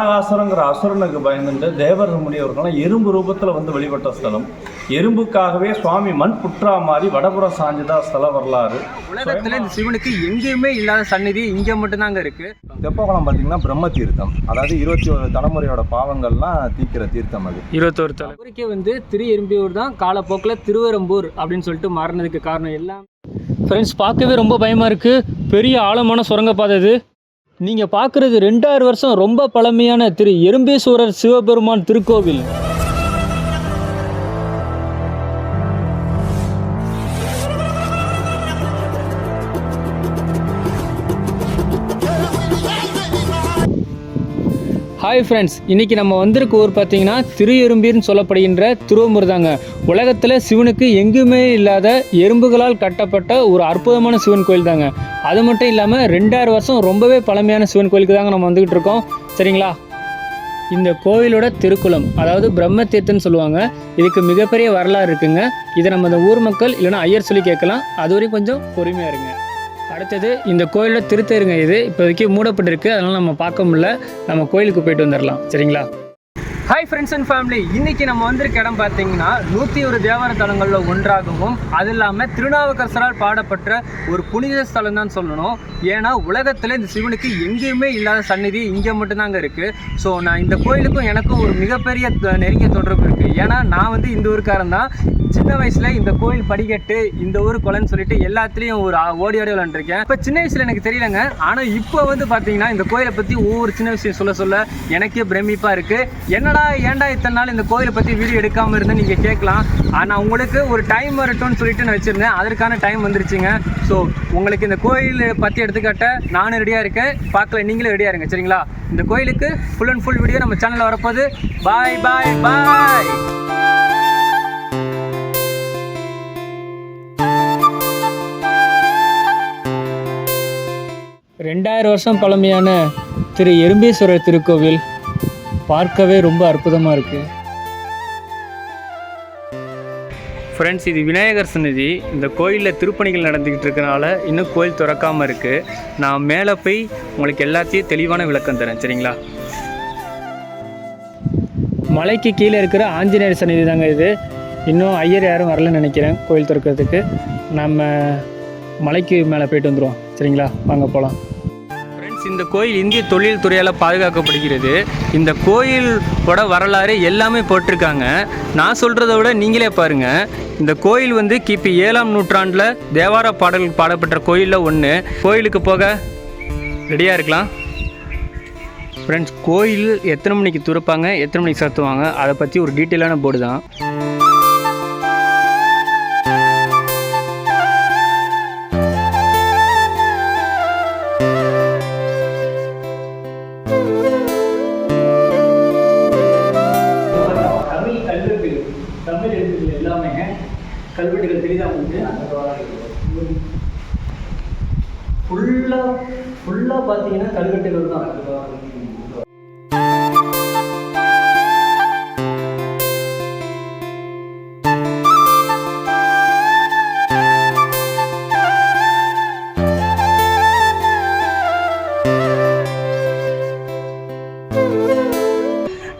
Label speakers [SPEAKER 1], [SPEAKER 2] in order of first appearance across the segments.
[SPEAKER 1] தாரகாசுரங்கிற அசுரனுக்கு பயந்துட்டு தேவர் முனிவர்கள்லாம் எறும்பு ரூபத்தில் வந்து வழிபட்ட ஸ்தலம். எறும்புக்காகவே சுவாமி மண் புற்றா மாதிரி வடபுறம் சாஞ்சுதான் ஸ்தல வரலாறு.
[SPEAKER 2] உலகத்தில் இந்த சிவனுக்கு எங்கேயுமே இல்லாத சந்நிதி இங்கே மட்டும்தாங்க இருக்குது.
[SPEAKER 3] தெப்பகுளம் பார்த்தீங்கன்னா பிரம்ம தீர்த்தம், அதாவது 21 தலைமுறையோட பாவங்கள்லாம் தீர்க்கிற தீர்த்தம். அது
[SPEAKER 2] 21 தலைமுறைக்கே வந்து திரு எறும்பியூர் தான் காலப்போக்கில் திருவெரும்பூர் அப்படின்னு சொல்லிட்டு மாறினதுக்கு காரணம் எல்லாம். ஃப்ரெண்ட்ஸ், பார்க்கவே ரொம்ப பயமாக இருக்குது. பெரிய ஆழமான சுரங்கப்பாதை இது. நீங்கள் பார்க்குறது 2000 வருஷம் ரொம்ப பழமையான திரு எறும்பீஸ்வரர் சிவபெருமான் திருக்கோவில். ஹாய் ஃப்ரெண்ட்ஸ், இன்றைக்கி நம்ம வந்திருக்க ஊர் பார்த்தீங்கன்னா திரு எறும்பீர்னு சொல்லப்படுகின்ற திருவம்பூர் தாங்க. உலகத்தில் சிவனுக்கு எங்குமே இல்லாத எறும்புகளால் கட்டப்பட்ட ஒரு அற்புதமான சிவன் கோயில் தாங்க. அது மட்டும் இல்லாமல் 2000 வருஷம் ரொம்பவே பழமையான சிவன் கோயிலுக்கு தாங்க நம்ம வந்துக்கிட்டு இருக்கோம். சரிங்களா, இந்த கோவிலோட திருக்குளம், அதாவது பிரம்ம தீர்த்தம்னு சொல்லுவாங்க. இதுக்கு மிகப்பெரிய வரலாறு இருக்குங்க. இதை நம்ம இந்த ஊர் மக்கள் இல்லைன்னா ஐயர் சொல்லி கேட்கலாம். அது வரையும் கொஞ்சம் பொறுமையாக இருங்க. அடுத்தது இந்த கோயிலோட திருத்தேருங்க. இது இப்போதைக்கு மூடப்பட்டிருக்கு, அதனால் நம்ம பார்க்க முடியல. நம்ம கோயிலுக்கு போயிட்டு வந்துடலாம். சரிங்களா. ஹாய் ஃப்ரெண்ட்ஸ் அண்ட் ஃபேமிலி, இன்றைக்கி நம்ம வந்திருக்க இடம் பார்த்தீங்கன்னா 101 தேவார தலங்களில் ஒன்றாகவும் அது இல்லாமல் திருநாவுக்கரசரால் பாடப்பட்ட ஒரு புனித ஸ்தலம் தான் சொல்லணும். ஏன்னா உலகத்தில் இந்த சிவனுக்கு எங்கேயுமே இல்லாத சந்நிதி இங்கே மட்டும்தாங்க இருக்குது. ஸோ நான் இந்த கோயிலுக்கும் எனக்கும் ஒரு மிகப்பெரிய நெருங்கிய தொடர்பு இருக்குது. ஏன்னா நான் வந்து இந்த ஊருக்காரன் தான். சின்ன வயசில் இந்த கோயில் படிக்கட்டு, இந்த ஊர் குளம்னு சொல்லிட்டு எல்லாத்துலேயும் ஒரு ஓடி விளாண்டுருக்கேன். இப்போ சின்ன வயசில் எனக்கு தெரியலங்க. ஆனால் இப்போ வந்து பார்த்தீங்கன்னா இந்த கோயிலை பற்றி ஒவ்வொரு சின்ன விஷயம் சொல்ல எனக்கே பிரமிப்பாக இருக்குது. ஏன்டா இத்தனை நாள் இந்த கோயிலை பற்றி வீடியோ எடுக்காமல் இருந்தால் நீங்கள் கேட்கலாம். ஆனால் உங்களுக்கு ஒரு டைம் வரட்டும்னு சொல்லிட்டு நான் வச்சுருந்தேன். அதற்கான டைம் வந்துருச்சுங்க. ஸோ உங்களுக்கு இந்த கோயில் பற்றி எடுத்துக்காட்ட நானும் ரெடியாக இருக்கேன். பார்க்கல, நீங்களும் ரெடியாக இருங்க. சரிங்களா. இந்த கோயிலுக்கு ஃபுல் அண்ட் ஃபுல் வீடியோ நம்ம சேனலில் வரப்போகுது. பாய் பாய் பாய். 2000 வருஷம் பழமையான திரு எறும்பீஸ்வரர் திருக்கோவில் பார்க்கவே ரொம்ப அற்புதமாக இருக்குது. ஃப்ரெண்ட்ஸ், இது விநாயகர் சன்னதி. இந்த கோயிலில் திருப்பணிகள் நடந்துக்கிட்டு இருக்கனால இன்னும் கோயில் திறக்காமல் இருக்குது. நான் மேலே போய் உங்களுக்கு எல்லாத்தையும் தெளிவான விளக்கம் தரேன். சரிங்களா. மலைக்கு கீழே இருக்கிற ஆஞ்சநேயர் சன்னதி தாங்க இது. இன்னும் ஐயர் யாரும் வரலன்னு நினைக்கிறேன் கோயில் திறக்கிறதுக்கு. நம்ம மலைக்கு மேலே போயிட்டு வந்துடுவோம். சரிங்களா, வாங்க போகலாம். ஃப்ரெண்ட்ஸ், இந்த கோயில் இந்திய தொழில் துறையால் பாதுகாக்கப்படுகிறது. இந்த கோயிலோட வரலாறு எல்லாமே போட்டிருக்காங்க. நான் சொல்கிறத விட நீங்களே பாருங்கள். இந்த கோயில் வந்து கிபி 7ஆம் நூற்றாண்டில் தேவார பாடல்கள் பாடப்பட்ட கோயிலில் ஒன்று. கோயிலுக்கு போக ரெடியாக இருக்கலாம். ஃப்ரெண்ட்ஸ், கோயில் எத்தனை மணிக்கு திறப்பாங்க, எத்தனை மணிக்கு சாத்துவாங்க, அதை பற்றி ஒரு டீட்டெயிலான போர்டு தான். தமிழ் எழுத்துக்கள் எல்லாமே கல்வெட்டுகள் தெரியுதான் வந்து ஃபுல்லாக பார்த்தீங்கன்னா கல்வெட்டுகள் தான்.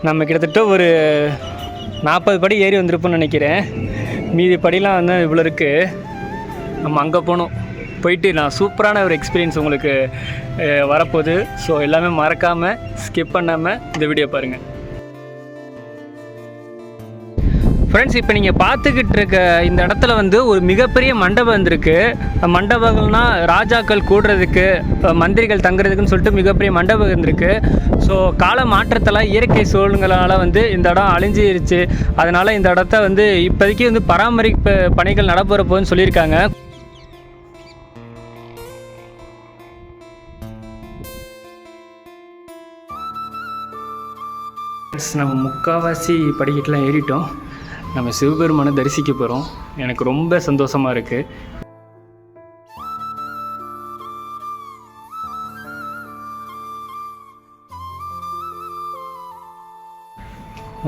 [SPEAKER 2] நம்ம கிட்டத்தட்ட ஒரு 40 படி ஏறி வந்திருப்போம்னு நினைக்கிறேன். மீதி படிலாம் வந்து இவ்வளோ இருக்குது. நம்ம அங்கே போகணும். போயிட்டு நான் சூப்பரான ஒரு எக்ஸ்பீரியன்ஸ் உங்களுக்கு வரப்போகுது. ஸோ எல்லாமே மறக்காமல் ஸ்கிப் பண்ணாமல் இந்த வீடியோ பாருங்கள். ஃப்ரெண்ட்ஸ், இப்போ நீங்கள் பார்த்துக்கிட்டு இருக்க இந்த இடத்துல வந்து ஒரு மிகப்பெரிய மண்டபம் வந்திருக்கு. மண்டபங்கள்னால் ராஜாக்கள் கூடுறதுக்கு, மந்திரிகள் தங்குறதுக்குன்னு சொல்லிட்டு மிகப்பெரிய மண்டபம் இருந்திருக்கு. ஸோ கால மாற்றத்தில் இயற்கை சூழல்களால் வந்து இந்த இடம் அழிஞ்சிருச்சு. அதனால் இந்த இடத்த வந்து இப்போதைக்கு வந்து பராமரிப்பு பணிகள் நடைபெற போகுதுன்னு சொல்லியிருக்காங்க. நம்ம முக்கால்வாசி படிக்கட்டுலாம் ஏறிட்டோம். நம்ம சிவபெருமானை தரிசிக்க போகிறோம். எனக்கு ரொம்ப சந்தோஷமாக இருக்குது.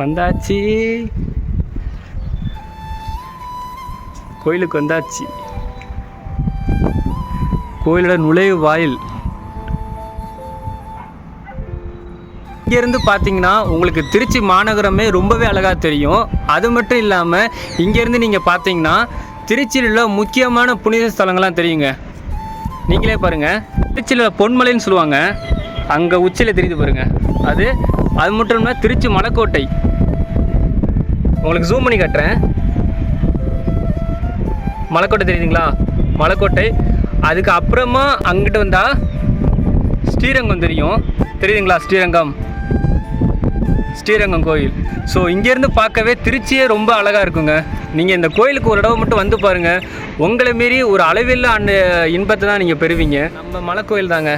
[SPEAKER 2] வந்தாச்சு, கோயிலுக்கு வந்தாச்சு. கோயிலோட நுழைவு வாயில். இங்கேருந்து பார்த்தீங்கன்னா உங்களுக்கு திருச்சி மாநகரமே ரொம்பவே அழகாக தெரியும். அது மட்டும் இல்லாமல் இங்கேருந்து நீங்கள் பார்த்தீங்கன்னா திருச்சியில் உள்ள முக்கியமான புனித ஸ்தலங்கள்லாம் தெரியுங்க. நீங்களே பாருங்கள், திருச்சியில் பொன்மலைன்னு சொல்லுவாங்க, அங்கே உச்சியில் தெரியுது பாருங்கள். அது மட்டும் இல்லாமல் திருச்சி மலைக்கோட்டை உங்களுக்கு ஜூம் பண்ணி காட்டுறேன். மலைக்கோட்டை தெரியுதுங்களா? மலைக்கோட்டை. அதுக்கு அப்புறமா அங்கிட்டு வந்தால் ஸ்ரீரங்கம் தெரியுதுங்களா? ஸ்ரீரங்கம் கோயில். ஸோ இங்கேருந்து பார்க்கவே திருச்சியே ரொம்ப அழகாக இருக்குங்க. நீங்கள் இந்த கோயிலுக்கு ஒரு தடவை மட்டும் வந்து பாருங்கள், உங்களை மாரி ஒரு அளவில்லா அந்த இன்பத்தை தான் நீங்கள் பெறுவீங்க. நம்ம மலைக்கோயில் தாங்க.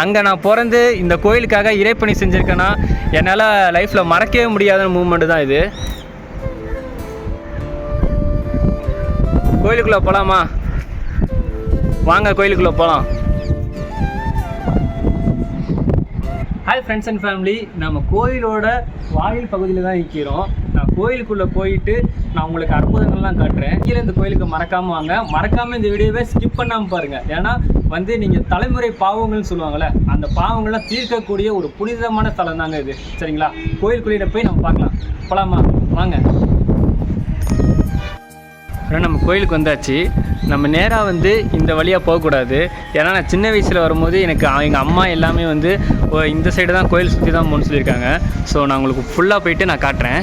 [SPEAKER 2] அங்கே நான் பிறந்து இந்த கோயிலுக்காக இறைப்பணி செஞ்சுருக்கேன்னா என்னால் லைஃப்பில் மறக்கவே முடியாத மூமெண்ட்டு தான் இது. கோயிலுக்குள்ளே போகலாமா? வாங்க கோயிலுக்குள்ளே போகலாம். ஹாய் ஃப்ரெண்ட்ஸ் அண்ட் ஃபேமிலி, நம்ம கோயிலோட வாயில் பகுதியில் தான் நிற்கிறோம். நான் கோயிலுக்குள்ளே போயிட்டு நான் உங்களுக்கு அற்புதங்கள்லாம் காட்டுறேன். கீழே இந்த கோயிலுக்கு மறக்காமல் வாங்க. மறக்காமல் இந்த வீடியோவை ஸ்கிப் பண்ணாமல் பாருங்கள். ஏன்னா நீங்கள் தலைமுறை பாவங்கள்னு சொல்லுவாங்கள்ல, அந்த பாவங்கள்லாம் தீர்க்கக்கூடிய ஒரு புனிதமான ஸ்தலம் தாங்க இது. சரிங்களா? கோயிலுக்குள்ளே போய் நம்ம பார்க்கலாம். போகலாமா? வாங்க. நம்ம கோயிலுக்கு வந்தாச்சு. நம்ம நேராக இந்த வழியாக போகக்கூடாது. ஏன்னா நான் சின்ன வயசில் வரும்போது எனக்கு எங்கள் அம்மா எல்லாமே இந்த சைடு தான் கோயில் சுற்றி தான் போகணும்னு சொல்லியிருக்காங்க. ஸோ நான் உங்களுக்கு ஃபுல்லாக போயிட்டு நான் காட்டுறேன்.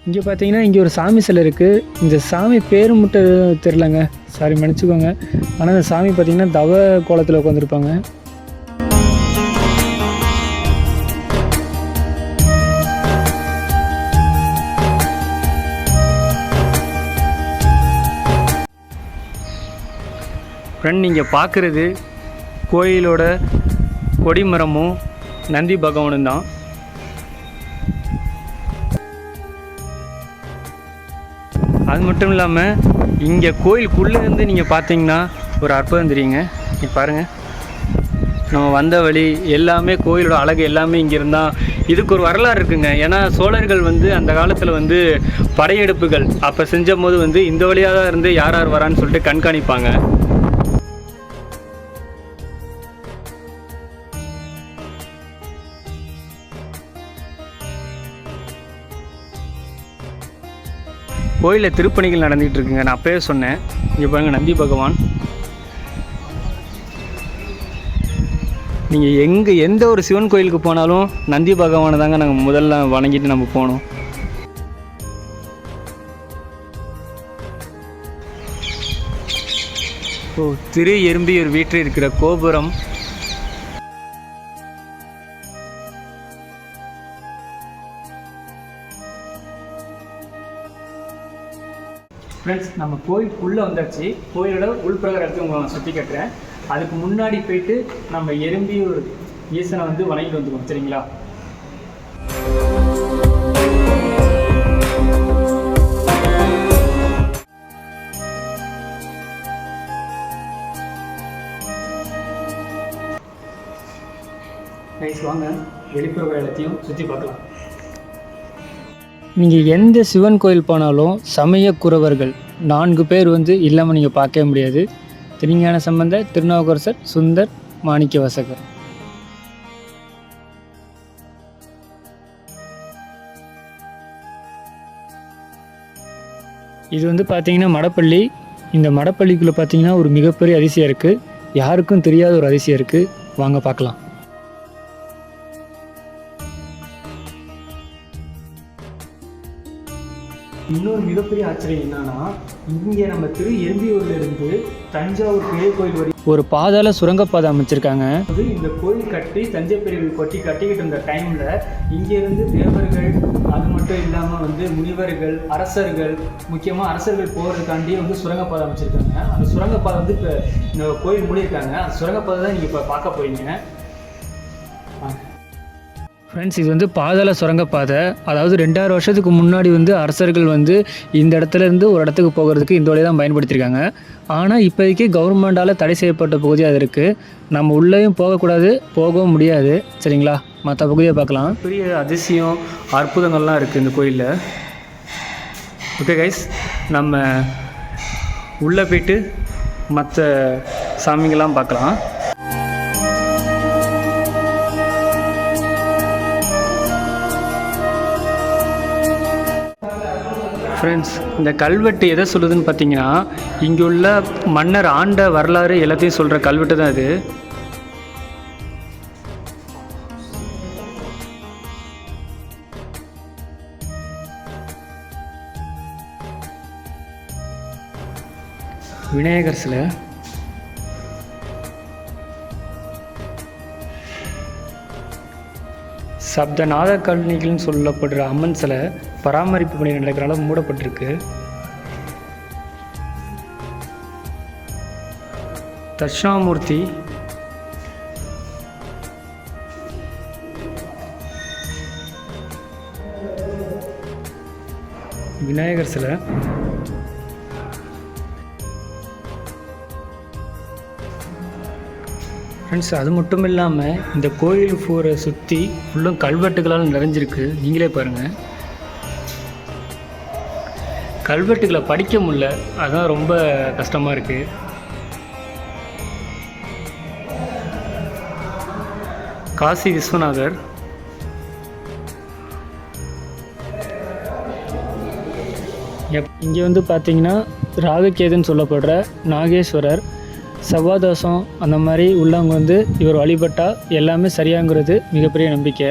[SPEAKER 2] இங்கே பார்த்தீங்கன்னா இங்கே ஒரு சாமி சிலை இருக்குது. இந்த சாமி பேர் மட்டும் தெரிலங்க, சாரி மன்னிச்சுக்கோங்க. ஆனால் இந்த சாமி பார்த்தீங்கன்னா தவ கோலத்தில் உட்காந்துருப்பாங்க. ஃப்ரெண்ட், நீங்கள் பார்க்குறது கோயிலோட கொடிமரமும் நந்தி பகவானும் தான். அது மட்டும் இல்லாமல் இங்கே கோயிலுக்குள்ளேருந்து நீங்கள் பார்த்தீங்கன்னா ஒரு அற்புதம் தெரியுங்க. நீ பாருங்கள், நம்ம வந்த வழி எல்லாமே கோயிலோட அழகு எல்லாமே இங்கே இருந்தால். இதுக்கு ஒரு வரலாறு இருக்குங்க. ஏன்னா சோழர்கள் அந்த காலத்தில் படையெடுப்புகள் அப்போ செஞ்ச போது இந்த வழியாக தான் இருந்து யார் யார் வரான்னு சொல்லிட்டு கண்காணிப்பாங்க. கோயிலில் திருப்பணிகள் நடந்துகிட்டு இருக்குங்க. நான் அப்பவே சொன்னேன். இங்கே பாருங்கள், நந்தி பகவான். நீங்கள் எந்த ஒரு சிவன் கோயிலுக்கு போனாலும் நந்தி பகவானை தாங்க நாங்கள் முதல்ல வணங்கிட்டு நம்ம போனோம். திரு எறும்பியூர் வீட்டில் இருக்கிற கோபுரம். ஃப்ரெண்ட்ஸ், நம்ம கோயிலுக்குள்ளே வந்தாச்சு. கோயிலோட உள்பிரகாரத்தை உங்களை நான் சுற்றி கட்டுறேன். அதுக்கு முன்னாடி போயிட்டு நம்ம எறும்பியூர் ஈசனை வணங்கிட்டு வந்துடுவோம். சரிங்களா? நைஸ், வாங்க வெளிப்புற எல்லாத்தையும் சுற்றி பார்க்கலாம். நீங்கள் எந்த சிவன் கோயில் போனாலும் சமய குறவர்கள் 4 பேர் இல்லாமல் நீங்கள் பார்க்கவே முடியாது. திருஞான சம்பந்தர், திருநாவுக்கரசர், சுந்தர், மாணிக்கவாசகர். இது பார்த்தீங்கன்னா மடப்பள்ளி. இந்த மடப்பள்ளிக்குள்ளே பார்த்தீங்கன்னா ஒரு மிகப்பெரிய அதிசயம் இருக்குது. யாருக்கும் தெரியாத ஒரு அதிசயம் இருக்குது. வாங்க பார்க்கலாம். இன்னொரு மிகப்பெரிய ஆச்சரியம் என்னன்னா, இங்கே நம்ம திரு எறும்பியூர்ல இருந்து தஞ்சாவூர் பெரிய கோயில் வரை ஒரு பாதாள சுரங்கப்பாதை அமைச்சிருக்காங்க. இந்த கோயில் கட்டி தஞ்சை பெரிய கட்டிக்கிட்டு இருந்த டைம்ல இங்கிருந்து தேவர்கள், அது மட்டும் இல்லாமல் முனிவர்கள், அரசர்கள், முக்கியமாக அரசர்கள் போகிறதுக்காண்டி சுரங்கப்பாதை அமைச்சிருக்காங்க. அந்த சுரங்கப்பாதை இப்போ இந்த கோயில் மூடியிருக்காங்க. அந்த சுரங்கப்பாதை தான் நீங்கள் இப்போ பார்க்க போறீங்க. ஃப்ரெண்ட்ஸ், இது வந்து பாதாள சுரங்கப்பாதை. அதாவது 2000 வருஷத்துக்கு முன்னாடி வந்து அரசர்கள் வந்து இந்த இடத்துல இருந்து ஒரு இடத்துக்கு போகிறதுக்கு இந்த வழியை தான் பயன்படுத்தியிருக்காங்க. ஆனால் இப்போதைக்கு கவர்மெண்டால் தடை செய்யப்பட்ட பகுதி அது இருக்குது. நம்ம உள்ளேயும் போகக்கூடாது, போகவும் முடியாது. சரிங்களா, மற்ற பகுதியை பார்க்கலாம். பெரிய அதிசயம் அற்புதங்கள்லாம் இருக்குது இந்த கோயிலில். ஓகே கைஸ், நம்ம உள்ளே போய்ட்டு மற்ற சாமிங்கள்லாம் பார்க்கலாம். ஃப்ரெண்ட்ஸ், இந்த கல்வெட்டு எதை சொல்லுதுன்னு பார்த்தீங்கன்னா, இங்கே உள்ள மன்னர் ஆண்ட வரலாறு எல்லாத்தையும் சொல்கிற கல்வெட்டு தான் இது. விநாயகர் சிலை, சப்தநாத கல்விகள்னு சொல்லப்படுற அம்மன் சிலை பராமரிப்பு பணி நடக்கிறனால மூடப்பட்டிருக்கு. தட்சிணாமூர்த்தி, விநாயகர் சிலை, ஃப்ரெண்ட்ஸ், அது மட்டும் இல்லாமல் இந்த கோயில் பூரை சுற்றி ஃபுல்லும் கல்வெட்டுகளால் நிறைஞ்சிருக்கு. நீங்களே பாருங்கள், கல்வெட்டுகளை படிக்க முடியல, அதுதான் ரொம்ப கஷ்டமாக இருக்குது. காசி விஸ்வநாதர், இங்கே வந்து பார்த்தீங்கன்னா ராகுகேதுன்னு சொல்லப்படுற நாகேஸ்வரர், செவ்வாதோஷம் அந்த மாதிரி உள்ளவங்க வந்து இவர் வழிபட்டால் எல்லாமே சரியாங்கிறது மிகப்பெரிய நம்பிக்கை.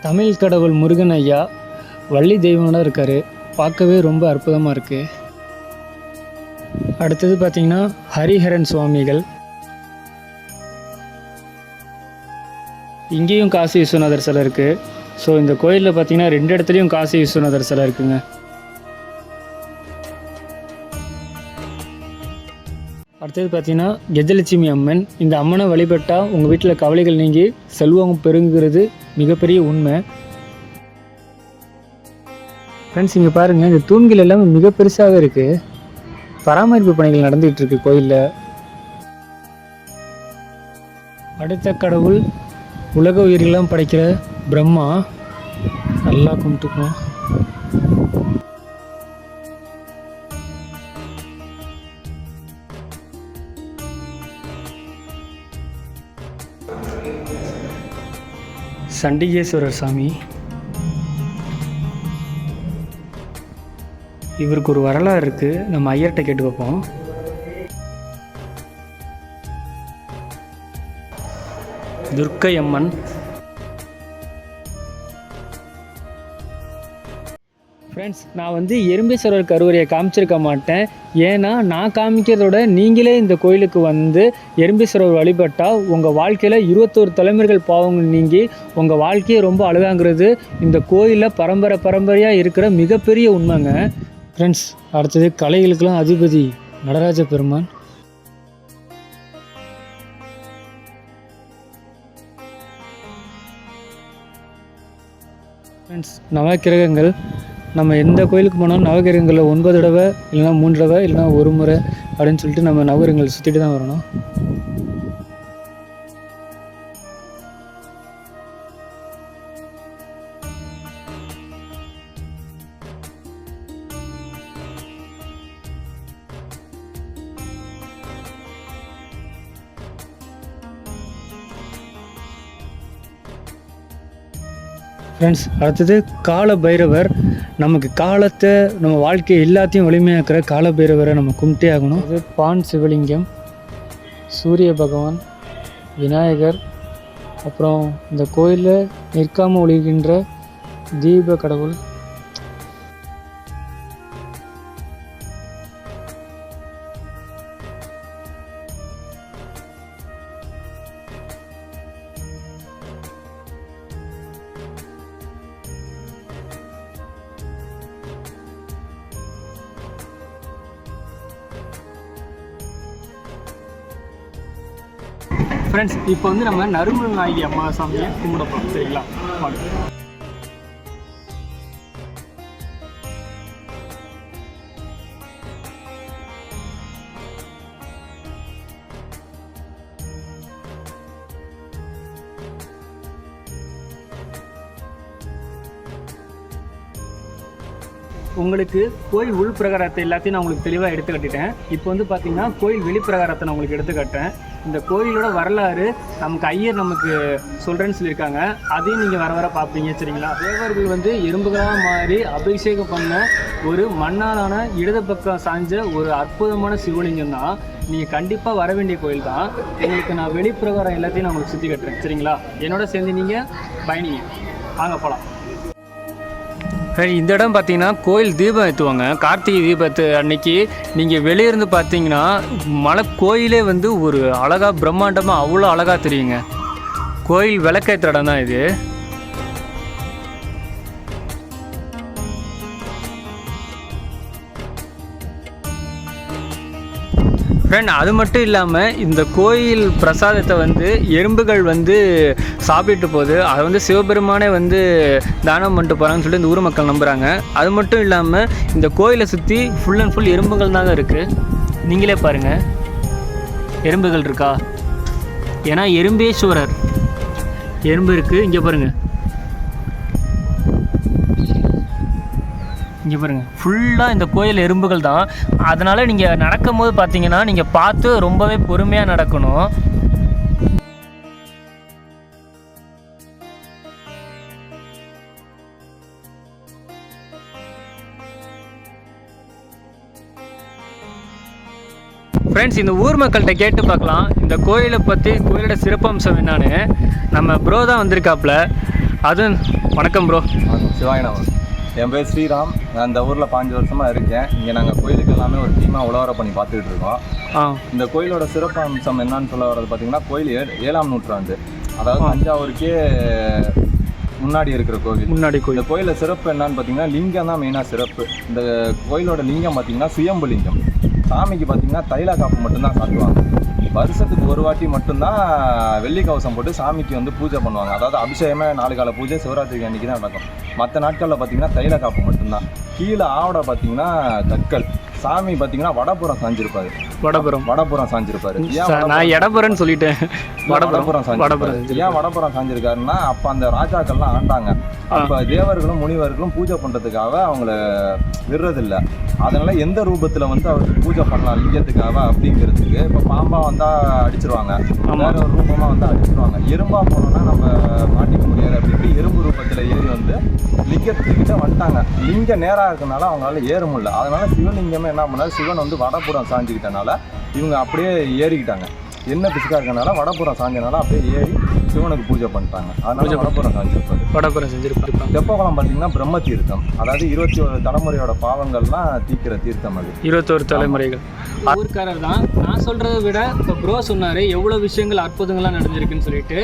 [SPEAKER 2] தமிழ் கடவுள் முருகன் ஐயா வள்ளி தெய்வம்லாம் இருக்கார். பார்க்கவே ரொம்ப அற்புதமாக இருக்குது. அடுத்தது பார்த்திங்கன்னா ஹரிஹரன் சுவாமிகள். இங்கேயும் காசி விஸ்வநாதர் சிலை இருக்குது. ஸோ இந்த கோயிலில் பார்த்திங்கன்னா 2 இடத்துலையும் காசி விஸ்வநாதர் சிலை இருக்குங்க. அடுத்தது பார்த்திங்கன்னா கஜலட்சுமி அம்மன். இந்த அம்மனை வழிபட்டால் உங்கள் வீட்டில் கவலைகள் நீங்கி செல்வம் பெருங்குறது மிகப்பெரிய உண்மை. ஃப்ரெண்ட்ஸ், இங்கே பாருங்கள், இந்த தூண்கள் எல்லாமே மிக பெருசாக இருக்குது. பராமரிப்பு பணிகள் நடந்துகிட்டு இருக்கு கோயிலில். அடுத்த கடவுள் உலக உயிர்களெல்லாம் படைக்கிற பிரம்மா. நல்லா கும்பிட்டுக்கணும். சண்டிகேஸ்வரர் சாமி, இவருக்கு ஒரு வரலாறு இருக்குது. நம்ம ஐயர்கிட்ட கேட்டு பார்ப்போம். துர்க்கை அம்மன், ஃப்ரெண்ட்ஸ், நான் வந்து எறும்பீஸ்வரர் கருவறையை காமிச்சிருக்க மாட்டேன். ஏன்னா நான் காமிக்கிறதோட நீங்களே இந்த கோயிலுக்கு வந்து எறும்பீஸ்வரர் வழிபட்டால் உங்கள் வாழ்க்கையில் 21 தலைமுறைகள் பாவங்கள் நீங்கி உங்கள் வாழ்க்கையை ரொம்ப அழகாங்கிறது இந்த கோயிலில் பரம்பரையாக இருக்கிற மிகப்பெரிய உண்மைங்க. ஃப்ரெண்ட்ஸ், அடுத்தது கலைகளுக்கெல்லாம் அதிபதி நடராஜ பெருமான். ஃப்ரெண்ட்ஸ், நவக்கிரகங்கள். நம்ம எந்த கோயிலுக்கு போனாலும் நவகிரகங்களில் 9 தடவை இல்லைனா 3 தடவை இல்லைனா 1 முறை அப்படின்னு சொல்லிட்டு நம்ம நவகிரகங்களை சுற்றிட்டு தான் வரணும். ஃப்ரெண்ட்ஸ், அடுத்தது கால பைரவர். நமக்கு காலத்தை, நம்ம வாழ்க்கை எல்லாத்தையும் வலிமையாக்குற கால பைரவரை நம்ம கும்பிட்டே ஆகணும். அது பான் சிவலிங்கம், சூரிய பகவான், விநாயகர், அப்புறம் இந்த கோயிலில் நிற்காமல் ஒளிகின்ற தீப கடவுள். ஃப்ரெண்ட்ஸ் இப்போ வந்து நம்ம நறுமல் நாயகி அம்மா சாமியை கும்பிட போகிறோம். சரிங்களா? வாங்க. உங்களுக்கு கோயில் உள் பிரகாரத்தை எல்லாத்தையும் நான் உங்களுக்கு தெளிவாக எடுத்து காட்டிட்டேன். இப்போ வந்து பார்த்தீங்கன்னா கோயில் வெளிப்பிரகாரத்தை நான் உங்களுக்கு எடுத்து காட்டேன். இந்த கோயிலோட வரலாறு நமக்கு ஐயர் நமக்கு சொல்கிறேன்னு சொல்லியிருக்காங்க. அதையும் நீங்கள் வர வர பார்ப்பீங்க. சரிங்களா? தேவர்கள் வந்து எறும்புகளாக மாறி அபிஷேகம் பண்ண ஒரு மண்ணாலான இடது பக்கம் சாய்ஞ்ச ஒரு அற்புதமான சிவலிங்கம் தான். நீங்கள் கண்டிப்பாக வர வேண்டிய கோயில் தான். உங்களுக்கு நான் வெளிப்பிரகாரம் எல்லாத்தையும் நான் உங்களுக்கு சுற்றி கட்டுறேன். சரிங்களா? என்னோட சேர்ந்து நீங்கள் பயணிங்க. வாங்க போகலாம். இந்த இடம் பார்த்தீங்கன்னா கோயில் தீபம் ஏற்றுவாங்க. கார்த்திகை தீபத்து அன்னைக்கு நீங்கள் வெளியிருந்து பார்த்தீங்கன்னா மலை கோயிலே வந்து ஒரு அழகாக பிரம்மாண்டமாக அவ்வளோ அழகாக தெரியுங்க. கோயில் விளக்கேற்ற இடம் தான் இது. ஃப்ரெண்ட், அது மட்டும் இல்லாமல் இந்த கோயில் பிரசாதத்தை வந்து எறும்புகள் வந்து சாப்பிட்டு போகுது. அதை வந்து சிவபெருமானே வந்து தானம் பண்ணிட்டு போகிறாங்கன்னு சொல்லிட்டு இந்த ஊர் மக்கள் நம்புகிறாங்க. அது மட்டும் இல்லாமல் இந்த கோயிலை சுற்றி ஃபுல் அண்ட் ஃபுல் எறும்புகள் தாங்க இருக்குது. நீங்களே பாருங்கள், எறும்புகள் இருக்கா? ஏன்னா எறும்பேஸ்வரர் எறும்பு இருக்குது. இங்கே பாருங்கள், இங்கே பாருங்கள், ஃபுல்லாக இந்த கோயில் எறும்புகள் தான். அதனால் நீங்கள் நடக்கும் போது பார்த்தீங்கன்னா நீங்கள் பார்த்து ரொம்பவே பொறுமையாக நடக்கணும். ஃப்ரெண்ட்ஸ், இந்த ஊர் மக்கள்கிட்ட கேட்டு பார்க்கலாம் இந்த கோயிலை பற்றி, கோயிலோட சிறப்பம்சம் என்னான்னு. நம்ம ப்ரோ தான் வந்திருக்காப்புல. அதுவும் வணக்கம் ப்ரோ.
[SPEAKER 3] சிவாயினா, என் பேர் ஸ்ரீராம். நான் இந்த ஊரில் 5 வருஷமாக இருக்கேன். இங்கே நாங்கள் கோயிலுக்கு எல்லாமே ஒரு டீமாக உழவர பண்ணி பார்த்துக்கிட்டு இருக்கோம். இந்த கோயிலோட சிறப்பு அம்சம் என்னன்னு சொல்ல வர்றது பார்த்தீங்கன்னா, கோயில் 7ஆம் நூற்றாண்டு, அதாவது தஞ்சாவூருக்கே முன்னாடி இருக்கிற கோவில். இந்த கோயிலில் சிறப்பு என்னன்னு பார்த்தீங்கன்னா, லிங்கம் தான் மெயினாக சிறப்பு. இந்த கோயிலோட லிங்கம் பார்த்தீங்கன்னா சுயம்பு லிங்கம். சாமிக்கு பார்த்தீங்கன்னா தைல காப்பு மட்டும்தான் சாத்துவாங்க. வருஷத்துக்கு ஒரு வாட்டி மட்டும்தான் வெள்ளி கவசம் போட்டு சாமிக்கு வந்து பூஜை பண்ணுவாங்க. அதாவது அபிஷேகமே 4 கால பூஜை சிவராத்திரிக்கு அன்றைக்கி தான் நடக்கும். மற்ற நாட்களில் பார்த்தீங்கன்னா தைல காப்பு மட்டும்தான். கீழே ஆவடை பார்த்தீங்கன்னா கற்கள். சாமி பார்த்தீங்கன்னா வடபுறம் சாஞ்சிருப்பாரு. வடபுறம் சாஞ்சிருப்பாரு.
[SPEAKER 2] நான் இடப்புறன்னு சொல்லிட்டேன்.
[SPEAKER 3] வடபுறம் சாஞ்சிருப்பாரு. ஏன் வடபுறம் சாஞ்சிருக்காருன்னா, அப்போ அந்த ராஜாக்கள்லாம் ஆண்டாங்க. அப்போ தேவர்களும் முனிவர்களும் பூஜை பண்ணுறதுக்காக அவங்கள விடுறதில்லை. அதனால எந்த ரூபத்தில் வந்து அவருக்கு பூஜை பண்ணலாம் லிங்கத்துக்காக அப்படிங்கிறதுக்கு, இப்போ பாம்பா வந்தால் அடிச்சிருவாங்க, வேற ஒரு ரூபமாக வந்து அடிச்சிருவாங்க. எறும்பா போனோம்னா நம்ம மாட்டிக்க முடியாது அப்படின்ட்டு எறும்பு ரூபத்தில் ஏறி வந்து லிங்கத்துக்கிட்ட வந்துட்டாங்க. லிங்கம் நேராக இருக்கனால அவங்களால ஏற முடியல. அதனால சிவலிங்கமே என்ன பண்ணாரு, சிவன் வந்து வடபுறம் சாஞ்சிக்கிட்டனால இவங்க அப்படியே ஏறிக்கிட்டாங்க. என்ன பிசுக்காக இருக்கனால வடபுறம் சாஞ்சனால அப்படியே ஏறி சிவனுக்கு பூஜை பண்ணிட்டாங்க. அதனால வடபுறம் செஞ்சிருப்பாரு. தெப்பகுளம் பார்த்தீங்கன்னா பிரம்ம தீர்த்தம், அதாவது 21 தலைமுறையோட பாவங்கள்லாம் தீக்கிற தீர்த்தம். அது
[SPEAKER 2] 21 தலைமுறைகள். ஊர்க்காரர் தான். நான் சொல்கிறத விட இப்போ ப்ரோ சொன்னார் எவ்வளோ விஷயங்கள் அற்புதங்கள்லாம் நடந்திருக்குன்னு சொல்லிட்டு.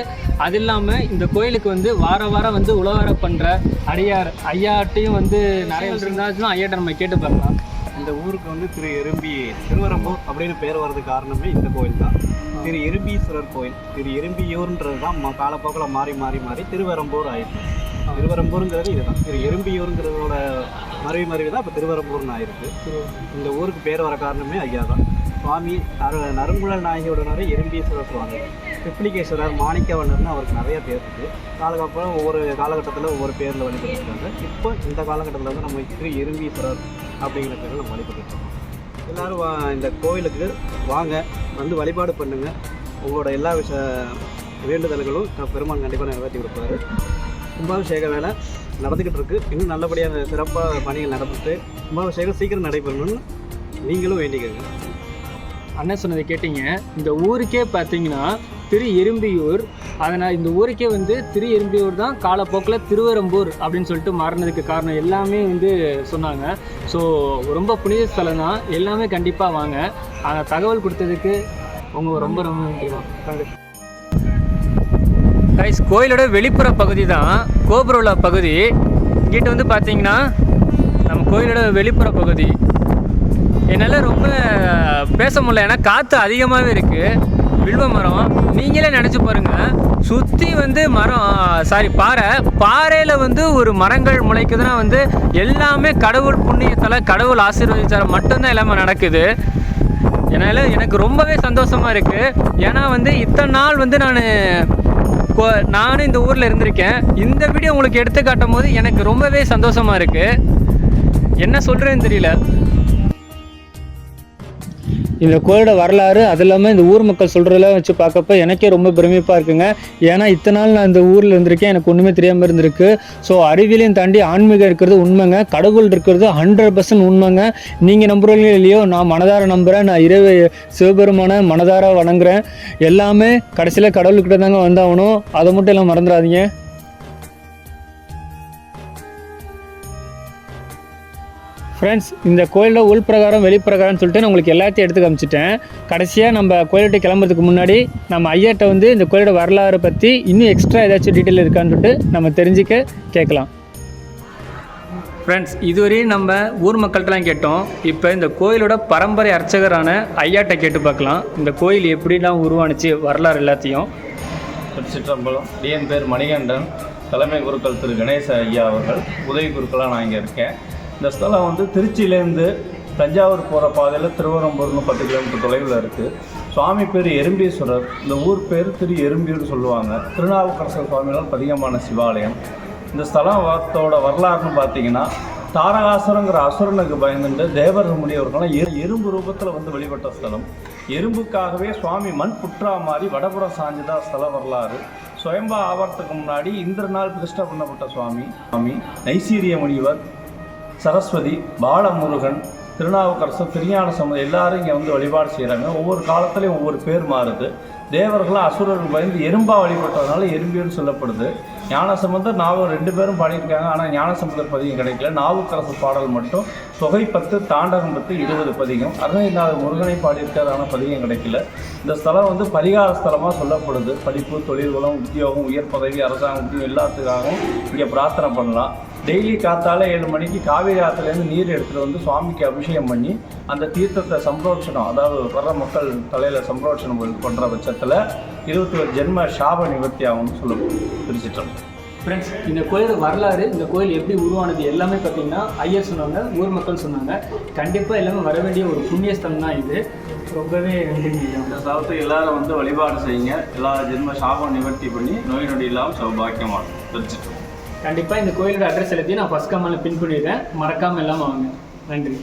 [SPEAKER 2] அது இல்லாமல் இந்த கோயிலுக்கு வந்து வாரம் வந்து உழவர பண்ணுற அடியார் ஐயாட்டையும் வந்து நிறைய இருந்தாச்சுன்னா ஐயாட்ட நம்ம கேட்டு பார்க்கலாம்.
[SPEAKER 4] இந்த ஊருக்கு வந்து திரு எறும்பி திருவரம்பூர் அப்படின்னு பேர் வர்றதுக்கு காரணமே இந்த கோயில் தான். திரு எறும்பீஸ்வரர் கோயில். திரு எறும்பியூர்ன்றது தான் காலப்போக்கில் மாறி திருவரம்பூர் ஆயிருக்கு. திருவரம்பூருங்கிறது இதுதான். திரு எறும்பியூருங்கிறதோட மறைவு தான் இப்போ திருவரம்பூர்னு ஆயிருக்கு. இந்த ஊருக்கு பேர் வர காரணமே ஐயா தான். சுவாமி நறுங்குழல் நாயகியோட எறும்பீஸ்வரர் சுவாமி, ட்ரிப்ளிகேஸ்வரர், மாணிக்கவண்ணர்னு அவருக்கு நிறைய பேர் இருக்குது. காலகட்டத்தில் ஒவ்வொரு காலகட்டத்தில் ஒவ்வொரு பேரில் வழிபட்டுருக்காங்க. இப்போ இந்த காலகட்டத்தில் வந்து நம்ம திரு எறும்பீஸ்வரர் அப்படிங்கிற பேரில் நம்ம வழிபட்டுருக்கோம். எல்லோரும் இந்த கோயிலுக்கு வாங்க, வந்து வழிபாடு பண்ணுங்கள். உங்களோட எல்லா வேண்டுதல்களும் பெருமான் கண்டிப்பாக நிறைவேற்றி கொடுப்பாரு. கும்பாபிஷேக வேலை நடந்துக்கிட்டு இருக்குது. இன்னும் நல்லபடியாக சிறப்பாக பணிகள் நடந்துட்டு கும்பாபிஷேகம் சீக்கிரம் நடைபெறணும்னு நீங்களும் வேண்டிக்கங்க.
[SPEAKER 2] அண்ணன் சொன்னதை கேட்டீங்க. இந்த ஊருக்கே பார்த்தீங்கன்னா திரு எறும்பியூர். அதனால் இந்த ஊருக்கே வந்து திரு எறும்பியூர் தான் காலப்போக்கில் திருவரம்பூர் அப்படின்னு சொல்லிட்டு மாறினதுக்கு காரணம் எல்லாமே வந்து சொன்னாங்க. ஸோ ரொம்ப புனித ஸ்தலம் தான். எல்லாமே கண்டிப்பாக வாங்க. தகவல் கொடுத்ததுக்கு உங்கள் ரொம்ப நன்றி. கைஸ், கோயிலோட வெளிப்புற பகுதி தான் கோபுரோல பகுதி. இங்கிட்ட வந்து பார்த்தீங்கன்னா நம்ம கோயிலோட வெளிப்புற பகுதி. என்னால் ரொம்ப பேச முடியல, ஏன்னா காற்று அதிகமாகவே இருக்குது. வில்வ மரம். நீங்களே நினச்சி பாருங்கள், சுற்றி வந்து மரம் பாறையில் வந்து ஒரு மரங்கள் முளைக்குதுன்னா வந்து எல்லாமே கடவுள் புண்ணியத்தால், கடவுள் ஆசீர்வதித்தால் மட்டும்தான் எல்லாமே நடக்குது. என்னால் எனக்கு ரொம்பவே சந்தோஷமாக இருக்குது. ஏன்னா வந்து இத்தனை நாள் வந்து நானும் இந்த ஊரில் இருந்திருக்கேன். இந்த வீடியோ உங்களுக்கு எடுத்து காட்டும் போது எனக்கு ரொம்பவே சந்தோஷமாக இருக்குது. என்ன சொல்கிறேன்னு தெரியல. இந்த கோயிலோட வரலாறு, அது இல்லாமல் இந்த ஊர் மக்கள் சொல்கிறதெல்லாம் வச்சு பார்க்கப்ப எனக்கே ரொம்ப பெருமைப்பாக இருக்குங்க. ஏன்னா இத்தனை நாள் நான் இந்த ஊரில் இருந்திருக்கேன், எனக்கு ஒன்றுமே தெரியாமல் இருந்திருக்கு. ஸோ அறிவியலையும் தாண்டி ஆன்மீகம் இருக்கிறது உண்மைங்க, கடவுள் இருக்கிறது 100% உண்மைங்க. நீங்கள் நம்புறீங்களோ இல்லையோ, நான் மனதார நம்புகிறேன். நான் இரவு சிவபெருமான மனதார வணங்குறேன். எல்லாமே கடைசியில் கடவுள்கிட்ட தாங்க வந்தாகணும். அதை மட்டும் எல்லாம் மறந்துடாதீங்க. ஃப்ரெண்ட்ஸ், இந்த கோயிலோட உள்பிரகாரம் வெளிப்பிரகாரம்னு சொல்லிட்டு நான் உங்களுக்கு எல்லாத்தையும் எடுத்து காமிச்சிட்டேன். கடைசியாக நம்ம கோயில்கிட்ட கிளம்புறதுக்கு முன்னாடி நம்ம ஐயாட்ட வந்து இந்த கோயிலோட வரலாறு பற்றி இன்னும் எக்ஸ்ட்ரா ஏதாச்சும் டீட்டெயில் இருக்கான்னு சொல்லிட்டு நம்ம தெரிஞ்சுக்க கேட்கலாம். ஃப்ரெண்ட்ஸ், இதுவரையும் நம்ம ஊர் மக்கள்கிட்டலாம் கேட்டோம். இப்போ இந்த கோயிலோட பரம்பரை அர்ச்சகரான ஐயாட்ட கேட்டு பார்க்கலாம். இந்த கோயில் எப்படிலாம் உருவானுச்சு, வரலாறு எல்லாத்தையும்.
[SPEAKER 1] திருச்சிற்றம்பலம். என் பேர் மணிகண்டன். தலைமை குருக்கள் திரு கணேச ஐயா அவர்கள். உதவி குருக்களாக நான் இங்கே இருக்கேன். இந்த ஸ்தலம் வந்து திருச்சியிலேருந்து தஞ்சாவூர் போகிற பாதையில் திருவரம்பூர்னு 10 கிலோமீட்டர் தொலைவில் இருக்குது. சுவாமி பேர் எறும்பீஸ்வரர். இந்த ஊர் பேர் திரு எறும்பியூர்னு சொல்லுவாங்க. திருநாவுக்கரசர் சுவாமிகளால் பதிகமான சிவாலயம். இந்த ஸ்தலத்தோட வரலாறுன்னு பார்த்தீங்கன்னா, தாரகாசுரங்கிற அசுரனுக்கு பயந்துட்டு தேவர் முனிவர்கள்லாம் எறும்பு ரூபத்தில் வந்து வழிபட்ட ஸ்தலம். எறும்புக்காகவே சுவாமி மண் புற்றா மாதிரி வடபுறம் சாஞ்சுதான் ஸ்தல வரலாறு. சுயம்பா ஆவறதுக்கு முன்னாடி இந்திரனால் பிரதிஷ்டை பண்ணப்பட்ட சுவாமி நைசீரிய முனிவர், சரஸ்வதி, பாலமுருகன், திருநாவுக்கரசர், திருஞான சம்பந்தர் எல்லாரும் இங்கே வந்து வழிபாடு செய்கிறாங்க. ஒவ்வொரு காலத்துலேயும் ஒவ்வொரு பேர் மாறுது. தேவர்களாக அசுரர்கள் பயந்து எறும்பா வழிபட்டதுனால எறும்பியூர்னு சொல்லப்படுது. ஞானசம்பந்தர், நாவல் 2 பேரும் பாடியிருக்காங்க. ஆனால் ஞானசம்பந்தர் பதிகம் கிடைக்கல. நாவுக்கரசர் பாடல் மட்டும் தொகை 10, தாண்டகம் 10, 20 பதிகம். அருணகிரிநாதர் முருகனை பாடியிருக்காரு, ஆனால் பதிகம் கிடைக்கல. இந்த ஸ்தலம் வந்து பரிகார ஸ்தலமாக சொல்லப்படுது. படிப்பு, தொழில் வளம், உத்தியோகம், உயர் பதவி, அரசாங்கம் எல்லாத்துக்காகவும் இங்கே பிரார்த்தனை பண்ணலாம். டெய்லி காத்தால 7 மணிக்கு காவேரி ஆற்றுலேருந்து நீர் எடுத்துகிட்டு வந்து சுவாமிக்கு அபிஷேகம் பண்ணி அந்த தீர்த்தத்தை சம்ரோட்சணம், அதாவது வர்ற மக்கள் தலையில் சம்ரோட்சணம் பண்ணுற பட்சத்தில் 21 ஜென்ம சாப நிவர்த்தி ஆகும்னு சொல்லப்படுது. திருச்சிற்றம்பலம்.
[SPEAKER 2] ஃப்ரெண்ட்ஸ், இந்த கோயிலோட வரலாறு, இந்த கோயில் எப்படி உருவானது எல்லாமே பார்த்தீங்கன்னா ஐயா சொன்னாங்க, ஊர் மக்கள் சொன்னாங்க. கண்டிப்பாக எல்லாமே வர வேண்டிய ஒரு புண்ணியஸ்தலம் தான் இது. ரொம்பவே
[SPEAKER 1] இந்த ஸ்தலத்தை எல்லாரும் வந்து வழிபாடு செய்யுங்க. எல்லா ஜென்ம சாபம் நிவர்த்தி பண்ணி நோய் நொடி இல்லாமல் சௌபாக்கியமாகும். திருச்சிற்றம்பலம்.
[SPEAKER 2] கண்டிப்பாக இந்த கோயிலோட அட்ரஸ் எல்லாத்தையும் நான் ஃபஸ்ட் கமெண்ட்டில் பின் பண்ணிடுறேன். மறக்காமல் எல்லாம் வாங்க. நன்றி.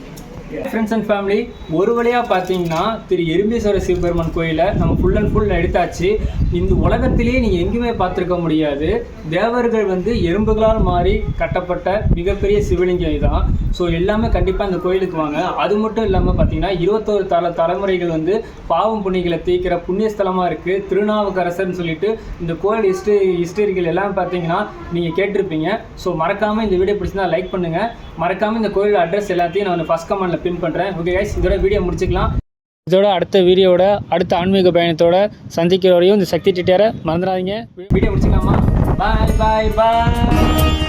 [SPEAKER 2] ஃப்ரெண்ட்ஸ் அண்ட் ஃபேமிலி, ஒரு வழியாக பார்த்தீங்கன்னா திரு எறும்பீஸ்வரர் சிவபெருமான் கோயிலை நம்ம ஃபுல் அண்ட் ஃபுல் எடுத்தாச்சு. இந்த உலகத்திலேயே நீங்கள் எங்கேயுமே பார்த்துருக்க முடியாது. தேவர்கள் வந்து எறும்புகளால் மாறி கட்டப்பட்ட மிகப்பெரிய சிவலிங்கம் இதுதான். ஸோ எல்லாமே கண்டிப்பாக இந்த கோயிலுக்கு வாங்க. அது மட்டும் இல்லாமல் பார்த்தீங்கன்னா 21 தலைமுறைகள் வந்து பாவம் புண்ணியங்களை தீர்க்கிற புண்ணியஸ்தலமாக இருக்குது. திருநாவுக்கரசர்னு சொல்லிட்டு இந்த கோயில் ஹிஸ்டரிகள் எல்லாம் பார்த்தீங்கன்னா நீங்கள் கேட்டிருப்பீங்க. ஸோ மறக்காமல் இந்த வீடியோ பிடிச்சிருந்தா லைக் பண்ணுங்கள். மறக்காமல் இந்த கோயிலோட அட்ரஸ் எல்லாத்தையும் நான் ஃபஸ்ட் கமெண்ட்டில் பின் பண்ணுறேன். ஓகே கைஸ், இதோட வீடியோ முடிச்சுக்கலாம். இதோட அடுத்த வீடியோட அடுத்த ஆன்மீக பயணத்தோட சந்திக்கிற வரையும் இந்த சக்தி டிட்டரை மறந்துடாதீங்க. வீடியோ முடிச்சுக்கலாமா? பாய் பாய் பாய்.